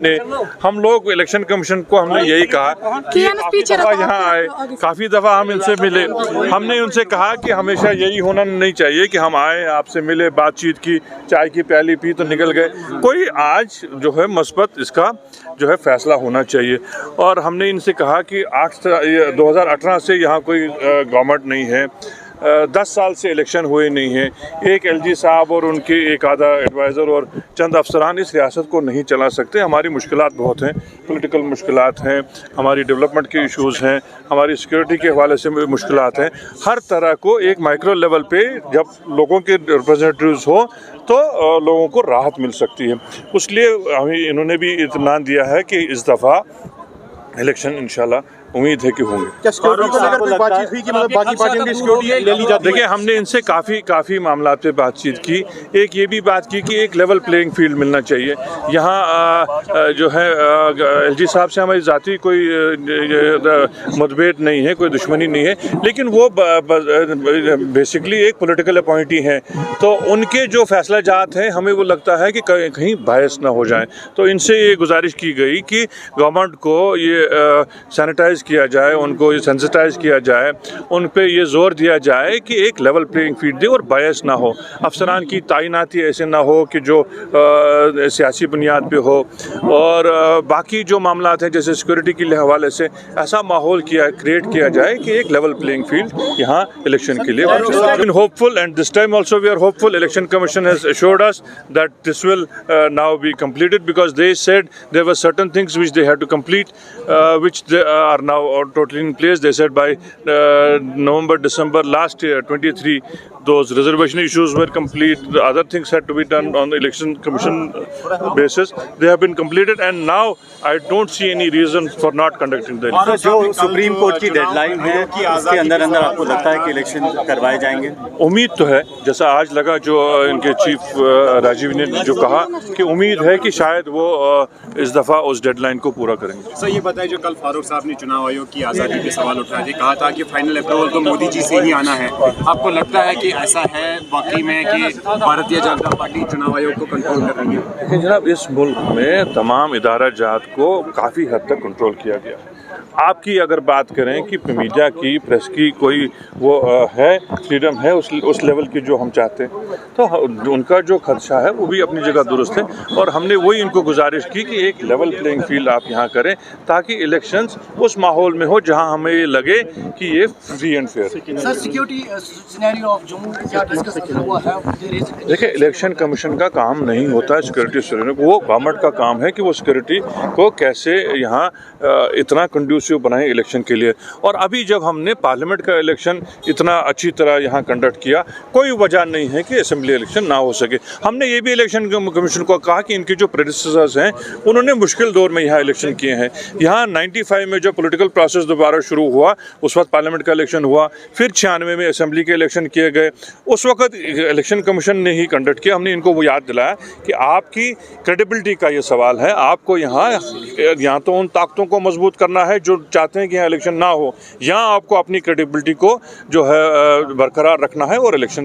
ने हम लोग इलेक्शन कमीशन को हमने यही कहा कि काफ़ी दफ़ा यहाँ आए, काफ़ी दफ़ा हम इनसे मिले, हमने उनसे कहा कि हमेशा यही होना नहीं चाहिए कि हम आए, आपसे मिले, बातचीत की, चाय की प्याली पी तो निकल गए। कोई आज जो है मस्बत इसका जो है फैसला होना चाहिए। और हमने इनसे कहा कि 2018 से यहाँ कोई गवर्नमेंट नहीं है, 10 साल से इलेक्शन हुए नहीं हैं, एक एलजी साहब और उनके एक आधा एडवाइज़र और चंद अफसरान इस रियासत को नहीं चला सकते। हमारी मुश्किलात बहुत हैं, पॉलिटिकल मुश्किलात हैं, हमारी डेवलपमेंट के इश्यूज़ हैं, हमारी सिक्योरिटी के हवाले से मुश्किलात हैं। हर तरह को एक माइक्रो लेवल पे जब लोगों के रिप्रेजेंटेटिव्स हो तो लोगों को राहत मिल सकती है। इसलिए हमें इन्होंने भी इत्मीनान दिया है कि इस दफ़ा इलेक्शन इंशाल्लाह उम्मीद है कि होंगे। क्या सिक्योरिटी को लेकर कोई बातचीत हुई कि मतलब बाकी पार्टियों की सिक्योरिटी ले ली जाती है? देखिए, हमने इनसे काफ़ी मामला पे बातचीत की। एक ये भी बात की कि एक लेवल प्लेइंग फील्ड मिलना चाहिए। यहाँ जो है एलजी साहब से हमारी ज़ाती कोई मतभेद नहीं है, कोई दुश्मनी नहीं है, लेकिन वो बेसिकली एक पॉलिटिकल अपॉइंटी हैं, तो उनके जो फैसला जात हैं हमें वो लगता है कि कहीं बायस ना हो जाए। तो इनसे ये गुजारिश की गई कि गवर्नमेंट को ये सैनिटाइज किया जाए, उनको ये सेंसिटाइज किया जाए, उन पे ये जोर दिया जाए कि एक लेवल प्लेइंग फील्ड दे और बायस ना हो। अफसरान की तैनाती ऐसे ना हो कि जो सियासी बुनियाद पे हो, और बाकी जो मामला हैं जैसे सिक्योरिटी के हवाले से ऐसा माहौल क्रिएट किया जाए कि एक लेवल प्लेइंग फील्ड यहाँ इलेक्शन के लिए been hopeful. And this time also we are hopeful. Election commission has assured us that this will now be completed, because they said there were certain things which they had to complete, which they are now totally in place. They said by November, December last year, 23, those reservation issues were complete. The other things had to be done on the election commission basis. They have been completed, and now I don't see any reason for not conducting the election. जो supreme court की deadline है उसके अंदर आपको लगता है कि election करवाए जाएंगे? उम्मीद तो है, जैसा आज लगा जो इनके चीफ राजीव ने जो कहा कि उम्मीद है कि शायद वो इस दफ़ा उस डेडलाइन को पूरा करेंगे। सर ये बताइए, जो कल फारूक साहब ने चुनाव आयोग की आज़ादी पे सवाल उठाया थे, कहा था कि फाइनल अप्रूवल तो मोदी जी से ही आना है, आपको लगता है कि ऐसा है वाकई में कि भारतीय जनता पार्टी चुनाव आयोग को कंट्रोल कर रही है? लेकिन जनाब, इस मुल्क में तमाम इदारा जात को काफ़ी हद तक कंट्रोल किया गया। आपकी अगर बात करें कि मीडिया की, प्रेस की कोई वो है फ्रीडम है उस लेवल की जो हम चाहते हैं, तो उनका जो खदशा है वो भी अपनी जगह दुरुस्त है। और हमने वही इनको गुजारिश की कि एक लेवल प्लेइंग फील्ड आप यहाँ करें ताकि इलेक्शंस उस माहौल में हो जहाँ हमें ये लगे कि ये फ्री एंड फेयर। देखिए, इलेक्शन कमीशन का काम नहीं होता है सिक्योरिटी सिलेक्शन, वो गवर्नमेंट का काम है कि वो सिक्योरिटी को कैसे यहाँ इतना कंड्यूसिव बनाए इलेक्शन के लिए। और अभी जब हमने पार्लियामेंट का इलेक्शन इतना अच्छी तरह यहाँ कंडक्ट किया, कोई वजह नहीं है कि असेंबली इलेक्शन ना हो सके। हमने ये भी इलेक्शन कमीशन को कहा कि इनके जो प्रेडिसेसर्स हैं उन्होंने मुश्किल दौर में यहाँ इलेक्शन किए हैं। यहाँ 95 में जो पॉलिटिकल प्रोसेस दोबारा शुरू हुआ, उस वक्त पार्लियामेंट का इलेक्शन हुआ, फिर 96 में असेंबली के इलेक्शन किए गए, उस वक्त इलेक्शन कमीशन ने ही कंडक्ट किया। हमने इनको वो याद दिलाया कि आपकी क्रेडिबिलिटी का ये सवाल है, आपको यहाँ तो उन ताकतों को मजबूत करना है जो चाहते हैं कि यहाँ इलेक्शन ना हो, यहाँ आपको अपनी क्रेडिबिलिटी को जो है बरकरार रखना है और इलेक्शन